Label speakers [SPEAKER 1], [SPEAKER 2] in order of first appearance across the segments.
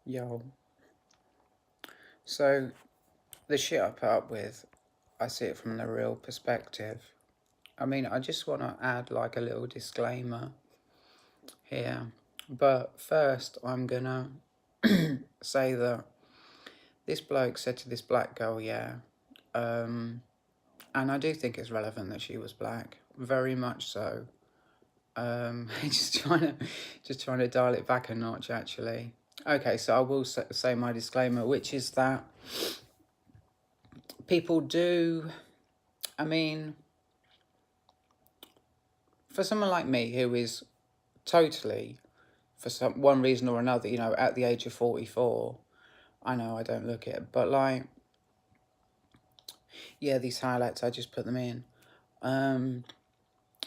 [SPEAKER 1] Yo. So, the shit I put up with, I see it from the real perspective. I mean, I just want to add like a little disclaimer here. But first, I'm gonna say that this bloke said to this black girl, yeah, and I do think it's relevant that she was black, very much so. Just trying to dial it back a notch, actually. Okay, so I will say my disclaimer, which is that people do. I mean, for someone like me who is totally, for some one reason or another, at the age of 44, I know I don't look it, but like, yeah, these highlights, I just put them in.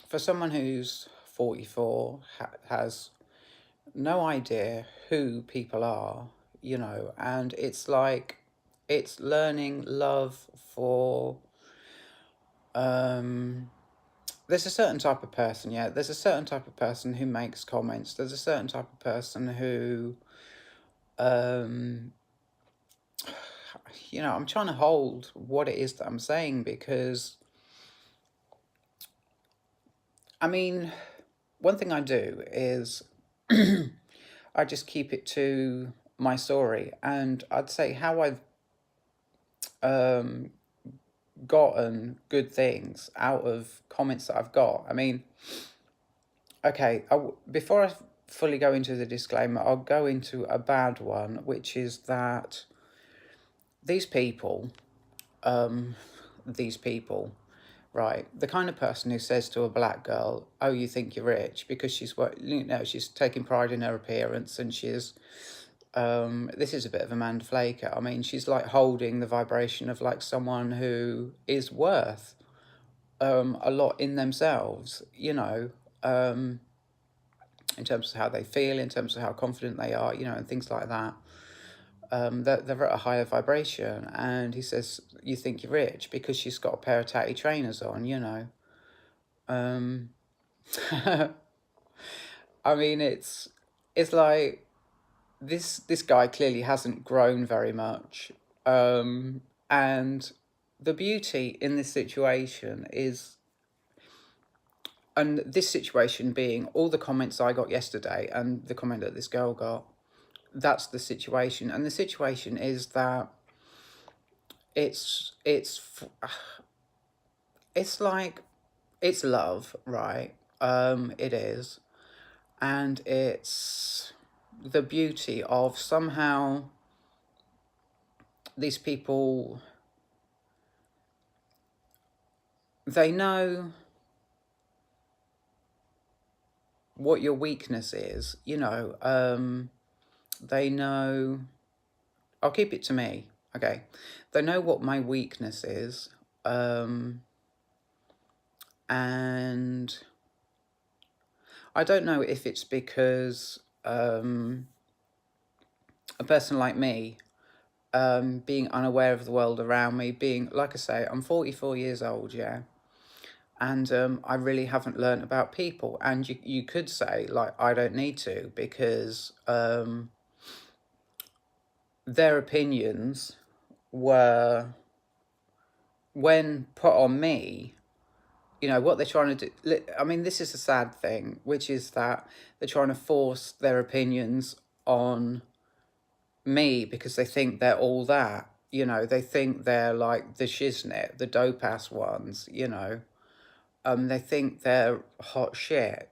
[SPEAKER 1] For someone who's 44, has no idea who people are, and it's like, it's learning love for, there's a certain type of person, yeah. There's a certain type of person who makes comments. There's a certain type of person who, um, I'm trying to hold what it is that I'm saying because, I mean, one thing I do is I just keep it to my story, and I'd say how I've um, gotten good things out of comments that I've got. I mean, okay, before I fully go into the disclaimer, I'll go into a bad one, which is that these people, um, these people, right, the kind of person who says to a black girl, "Oh, you think you're rich," because she's taking pride in her appearance, and she's, this is a bit of Amanda Flaker. I mean, she's like holding the vibration of like someone who is worth a lot in themselves, in terms of how they feel, in terms of how confident they are, and things like that. They're at a higher vibration, and he says, "You think you're rich," because she's got a pair of tatty trainers on. Um, I mean, it's like this guy clearly hasn't grown very much, and the beauty in this situation is, and this situation being all the comments I got yesterday and the comment that this girl got, that's the situation. And the situation is that it's it's it's like, it's love, right? It is. And it's the beauty of somehow these people, they know what your weakness is, they know, I'll keep it to me, okay? They know what my weakness is, and I don't know if it's because a person like me, being unaware of the world around me, being, like I say, I'm 44 years old, yeah, and I really haven't learned about people. And you could say, like, I don't need to, because their opinions were, when put on me, what they're trying to do. I mean, this is a sad thing, which is that they're trying to force their opinions on me because they think they're all that. They think they're like the shiznit, the dope ass ones. They think they're hot shit.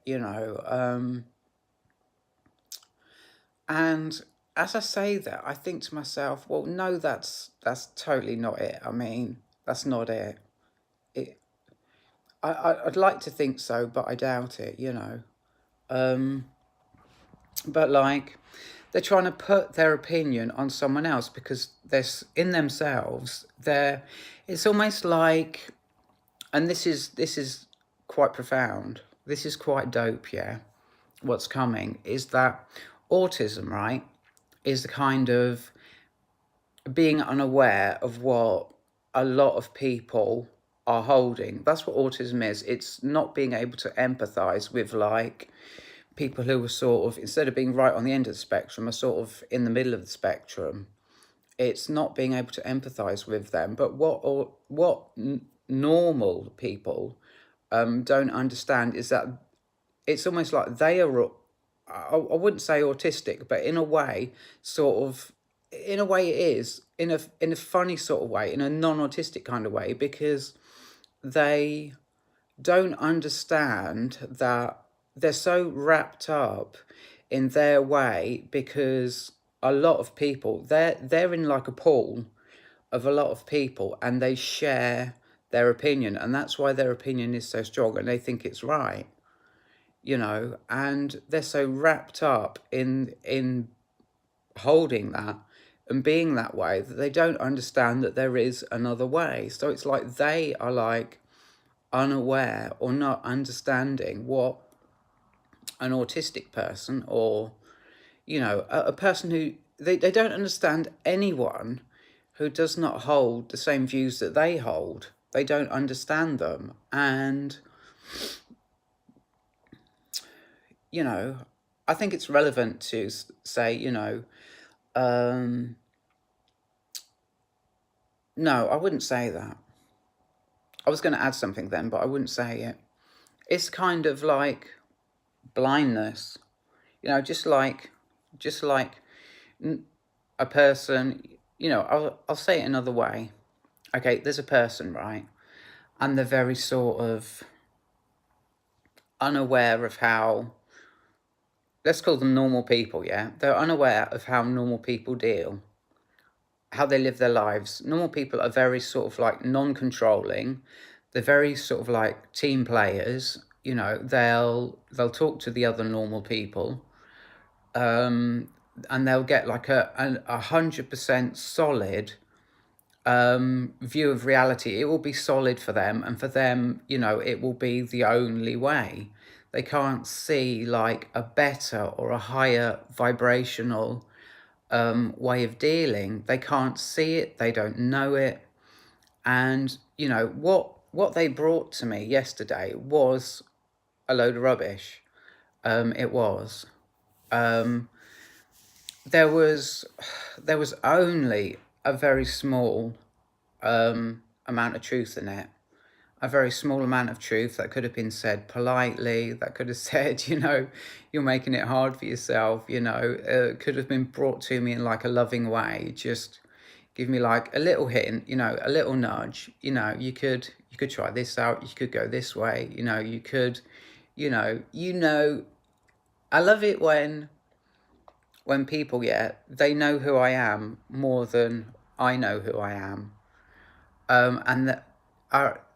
[SPEAKER 1] And as I say that, I think to myself, well, no, that's totally not it. I mean, that's not it. It I'd like to think so, but I doubt it. Um, but like, they're trying to put their opinion on someone else because they're in themselves. It's almost like, and this is quite profound. This is quite dope. Yeah, what's coming is that autism, right, is the kind of being unaware of what a lot of people are holding. That's what autism is. It's not being able to empathize with like people who are sort of, instead of being right on the end of the spectrum, are sort of in the middle of the spectrum. It's not being able to empathize with them. But what normal people don't understand is that it's almost like they are, I wouldn't say autistic, but in a way, sort of, in a way it is, in a funny sort of way, in a non-autistic kind of way, because they don't understand that they're so wrapped up in their way, because a lot of people, they're in like a pool of a lot of people, and they share their opinion, and that's why their opinion is so strong, and they think it's right, and they're so wrapped up in holding that and being that way, that they don't understand that there is another way. So it's like they are like unaware or not understanding what an autistic person, or a person who, they don't understand anyone who does not hold the same views that they hold. They don't understand them. And I think it's relevant to say, no, I wouldn't say that. I was going to add something then, but I wouldn't say it. It's kind of like blindness, just like a person, I'll say it another way. Okay, there's a person, right? And they're very sort of unaware of how, let's call them normal people, yeah? They're unaware of how normal people deal, how they live their lives. Normal people are very sort of like non-controlling. They're very sort of like team players. They'll talk to the other normal people, and they'll get like a 100% solid view of reality. It will be solid for them, and for them, it will be the only way. They can't see like a better or a higher vibrational way of dealing. They can't see it. They don't know it. And what they brought to me yesterday was a load of rubbish. It was. There was only a very small amount of truth in it. A very small amount of truth that could have been said politely, that could have said, you're making it hard for yourself, could have been brought to me in like a loving way. Just give me like a little hint, a little nudge, you could try this out, you could go this way, you could, I love it when people, they know who I am more than I know who I am. And that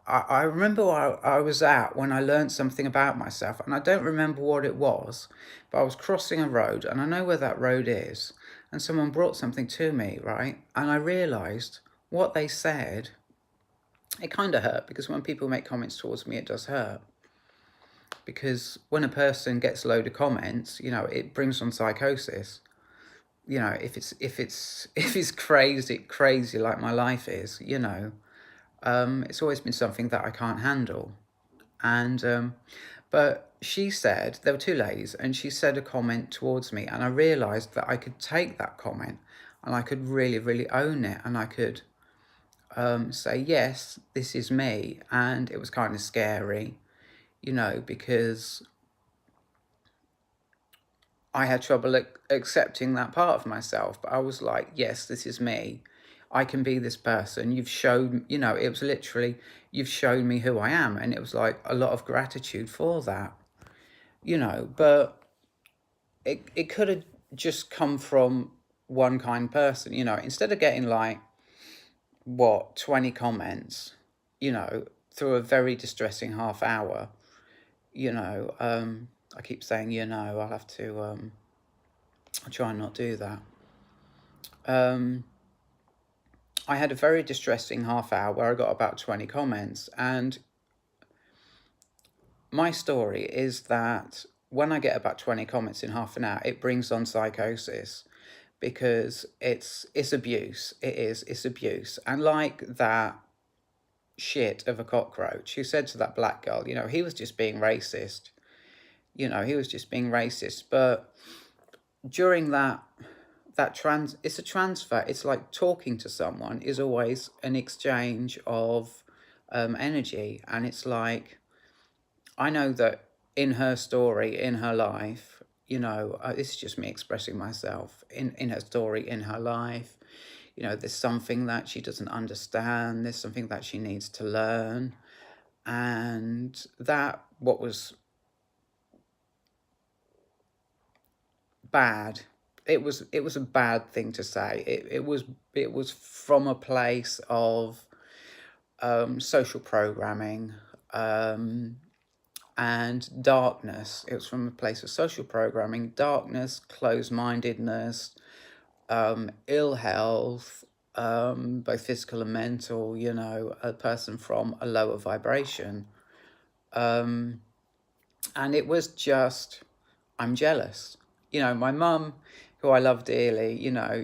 [SPEAKER 1] I remember where I was at when I learned something about myself, and I don't remember what it was, but I was crossing a road, and I know where that road is, and someone brought something to me, right? And I realised what they said, it kind of hurt, because when people make comments towards me, it does hurt. Because when a person gets a load of comments, it brings on psychosis. If it's crazy like my life is, it's always been something that I can't handle. And but she said, there were two ladies, and she said a comment towards me, and I realised that I could take that comment and I could really, really own it, and I could say, yes, this is me. And it was kind of scary, because I had trouble accepting that part of myself. But I was like, yes, this is me. I can be this person. You've shown, it was literally, you've shown me who I am. And it was like a lot of gratitude for that, but it could have just come from one kind person, instead of getting like, 20 comments, through a very distressing half hour, I keep saying, I'll have to, I'll try and not do that. I had a very distressing half hour where I got about 20 comments, and my story is that when I get about 20 comments in half an hour, it brings on psychosis, because it's abuse. It's abuse. And like that shit of a cockroach who said to that black girl, he was just being racist. He was just being racist. But during it's a transfer. It's like talking to someone is always an exchange of energy. And it's like, I know that in her story, in her life, this is just me expressing myself, in her story, in her life, there's something that she doesn't understand, there's something that she needs to learn. And that, what was bad, it was a bad thing to say. It was from a place of social programming, and darkness. It was from a place of social programming, darkness, closed-mindedness, ill health, both physical and mental, a person from a lower vibration. And it was just, I'm jealous. My mum, who I love dearly,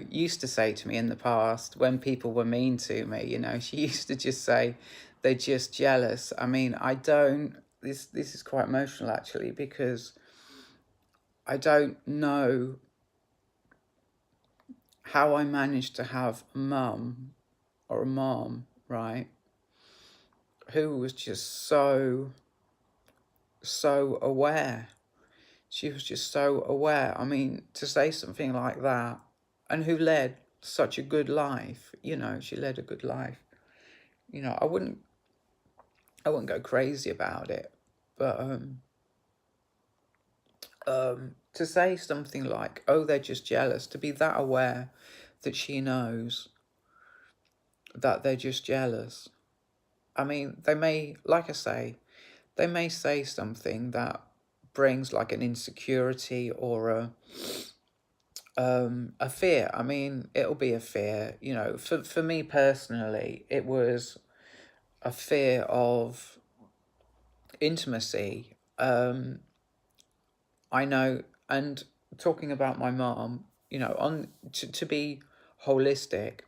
[SPEAKER 1] used to say to me in the past when people were mean to me, she used to just say, they're just jealous. I mean, I don't, this is quite emotional actually, because I don't know how I managed to have a mum or a mom, right, who was just so aware. She was just so aware. I mean, to say something like that, and who led such a good life. She led a good life. I wouldn't go crazy about it, but to say something like, "Oh, they're just jealous," to be that aware that she knows that they're just jealous. I mean, they may, like I say, they may say something that brings like an insecurity or a fear. I mean, it'll be a fear. For me personally, it was a fear of intimacy. I know, and talking about my mom, on to be holistic,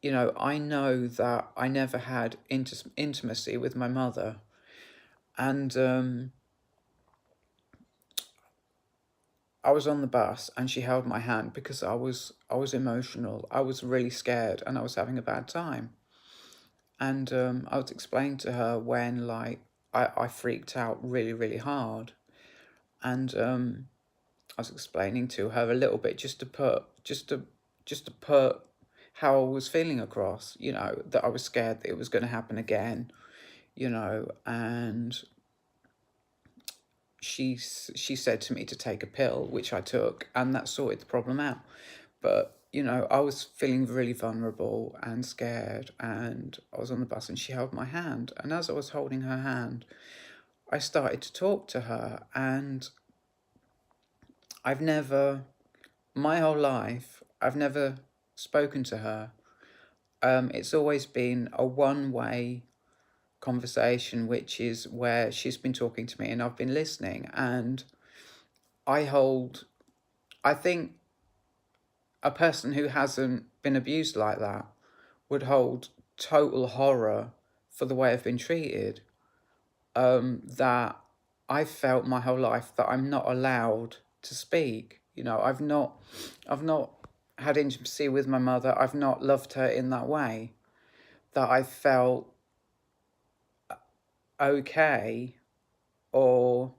[SPEAKER 1] I know that I never had intimacy with my mother. And I was on the bus and she held my hand because I was emotional. I was really scared and I was having a bad time. And I was explaining to her when like I freaked out really, really hard. And I was explaining to her a little bit just to put how I was feeling across, that I was scared that it was going to happen again, and she said to me to take a pill, which I took, and that sorted the problem out. But I was feeling really vulnerable and scared, and I was on the bus and she held my hand, and as I was holding her hand, I started to talk to her. And my whole life, I've never spoken to her. It's always been a one-way conversation, which is where she's been talking to me and I've been listening. And I think a person who hasn't been abused like that would hold total horror for the way I've been treated. That I've felt my whole life that I'm not allowed to speak. I've not had intimacy with my mother. I've not loved her in that way. That I felt okay, or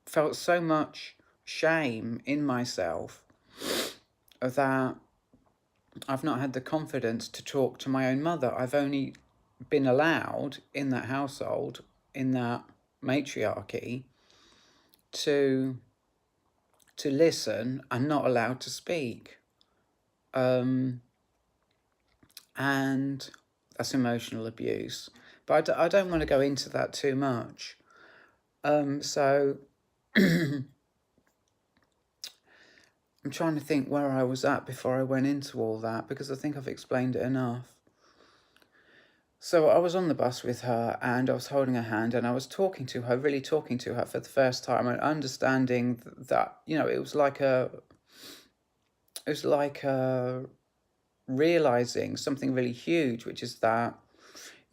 [SPEAKER 1] felt so much shame in myself that I've not had the confidence to talk to my own mother. I've only been allowed in that household, in that matriarchy, to listen and not allowed to speak. And that's emotional abuse. But I don't want to go into that too much. So I'm trying to think where I was at before I went into all that, because I think I've explained it enough. So I was on the bus with her and I was holding her hand and I was talking to her, really talking to her for the first time, and understanding that, it was like realizing something really huge, which is that,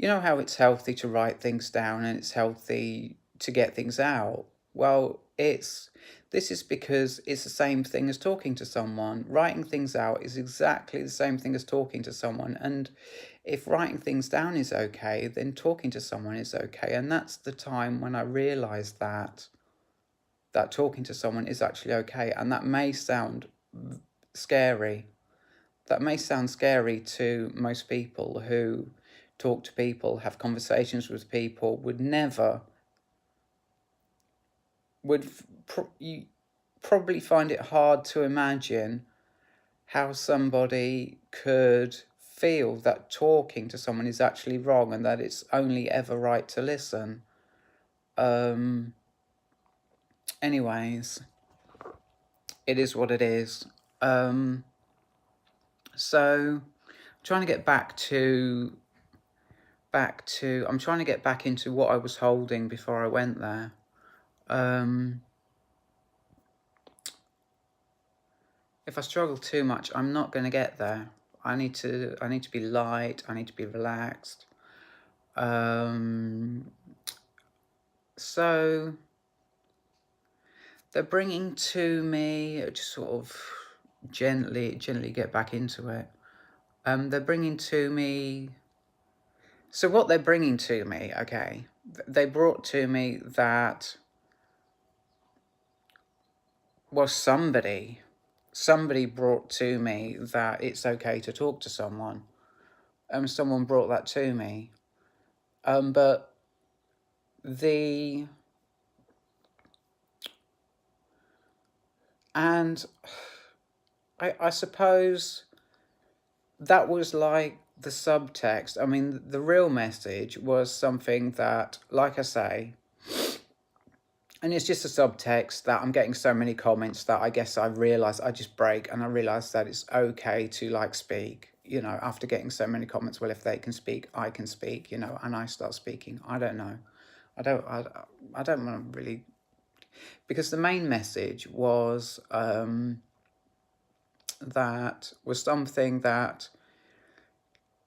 [SPEAKER 1] how it's healthy to write things down and it's healthy to get things out. Well, this is because it's the same thing as talking to someone. Writing things out is exactly the same thing as talking to someone. And if writing things down is okay, then talking to someone is okay. And that's the time when I realized that talking to someone is actually okay. And that may sound scary. That may sound scary to most people who talk to people, have conversations with people, you probably find it hard to imagine how somebody could feel that talking to someone is actually wrong and that it's only ever right to listen. Anyways, it is what it is. So trying to get back to I'm trying to get back into what I was holding before I went there. If I struggle too much, I'm not going to get there. I need to be light. I need to be relaxed. So they're bringing to me, just sort of gently get back into it. They're bringing to me. So what they're bringing to me, okay, they brought to me that, well, somebody brought to me that it's okay to talk to someone. Someone brought that to me. But I suppose that was like the subtext. I mean, the real message was something that, like I say, and it's just a subtext that I'm getting so many comments that I guess I realised I just break, and I realised that it's okay to like speak, you know, after getting so many comments. Well, if they can speak, I can speak, you know, and I start speaking. I don't know. I don't want to really, because the main message was that was something that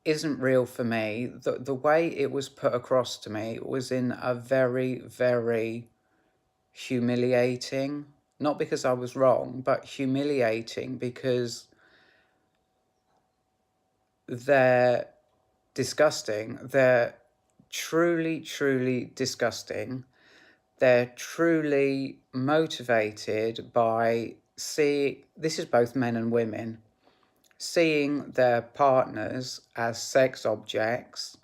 [SPEAKER 1] isn't real for me. The way it was put across to me was in a very, very humiliating, not because I was wrong, but humiliating because they're disgusting. They're truly, truly disgusting. They're truly motivated by this is both men and women, seeing their partners as sex objects,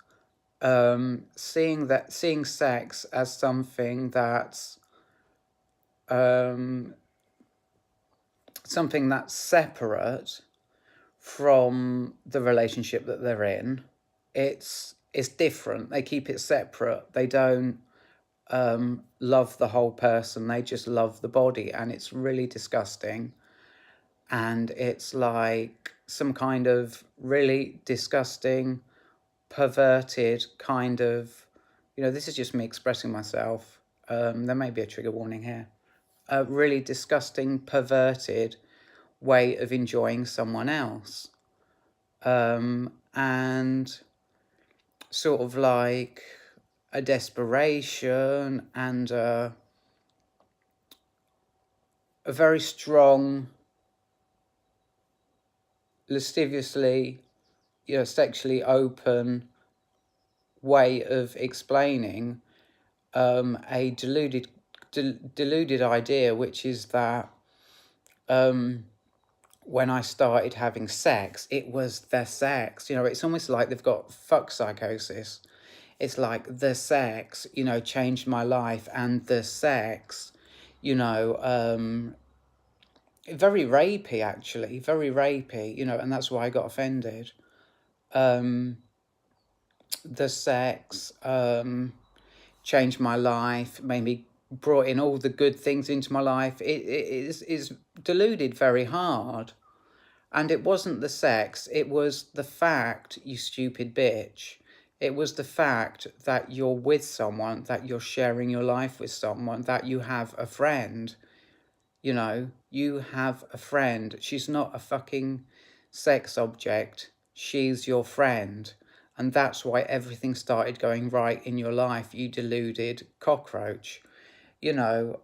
[SPEAKER 1] seeing sex as something that's separate from the relationship that they're in. It's different. They keep it separate. They don't love the whole person. They just love the body, and it's really disgusting. And it's like some kind of really disgusting, perverted kind of, you know, this is just me expressing myself. There may be a trigger warning here. A really disgusting, perverted way of enjoying someone else. And sort of like a desperation and a very strong, lasciviously, you know, sexually open way of explaining a deluded idea, which is that when I started having sex, it was the sex. You know, it's almost like they've got fuck psychosis. It's like the sex, you know, changed my life, and the sex, you know, very rapey, actually, very rapey, you know, and that's why I got offended. The sex changed my life, made me, brought in all the good things into my life. It is deluded very hard. And it wasn't the sex, it was the fact, you stupid bitch. It was the fact that you're with someone, that you're sharing your life with someone, that you have a friend. You know, you have a friend. She's not a fucking sex object. She's your friend. And that's why everything started going right in your life, you deluded cockroach. you know.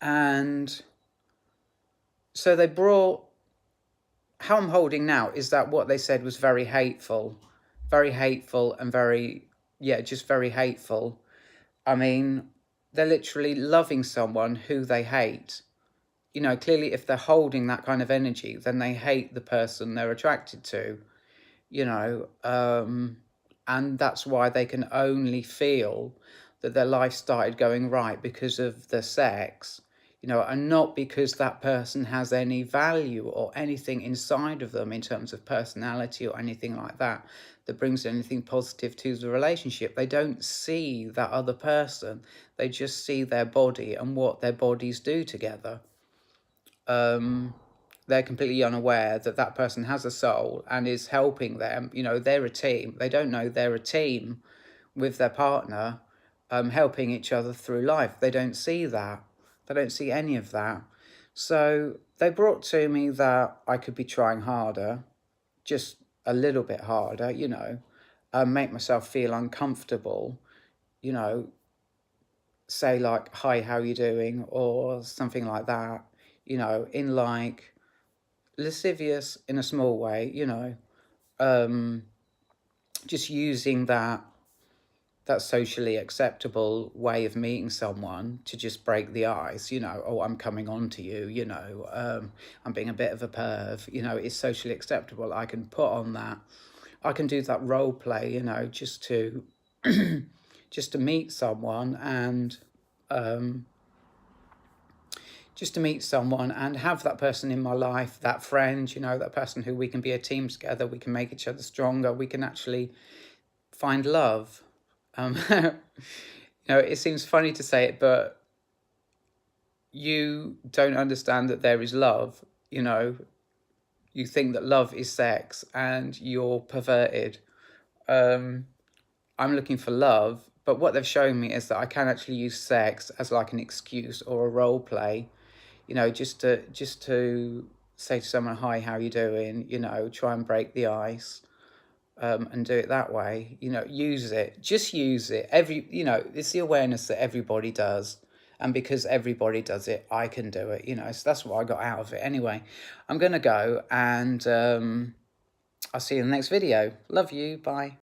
[SPEAKER 1] And so they brought, how I'm holding now is that what they said was very hateful and very, yeah, just very hateful. I mean, they're literally loving someone who they hate. You know, clearly if they're holding that kind of energy, then they hate the person they're attracted to, you know, and that's why they can only feel that their life started going right because of the sex, you know, and not because that person has any value or anything inside of them in terms of personality or anything like that that brings anything positive to the relationship. They don't see that other person, they just see their body and what their bodies do together. They're completely unaware that that person has a soul and is helping them. You know, they're a team. They don't know they're a team with their partner, helping each other through life. They don't see that. They don't see any of that. So they brought to me that I could be trying harder, just a little bit harder, you know, make myself feel uncomfortable, you know, say like, hi, how you doing? Or something like that, you know, in like lascivious in a small way, you know, just using that socially acceptable way of meeting someone to just break the ice, you know, oh, I'm coming on to you, you know, I'm being a bit of a perv, you know, it's socially acceptable. I can put on that. I can do that role play, you know, just to just to meet someone and just to meet someone and have that person in my life, that friend, you know, that person who we can be a team together, we can make each other stronger, we can actually find love. You know, it seems funny to say it, but you don't understand that there is love, you know. You think that love is sex and you're perverted. I'm looking for love, but what they've shown me is that I can actually use sex as like an excuse or a role play, you know, just to say to someone, hi, how you doing? You know, try and break the ice, and do it that way. You know, use it, just use it. You know, it's the awareness that everybody does. And because everybody does it, I can do it, you know. So that's what I got out of it. Anyway, I'm going to go and I'll see you in the next video. Love you. Bye.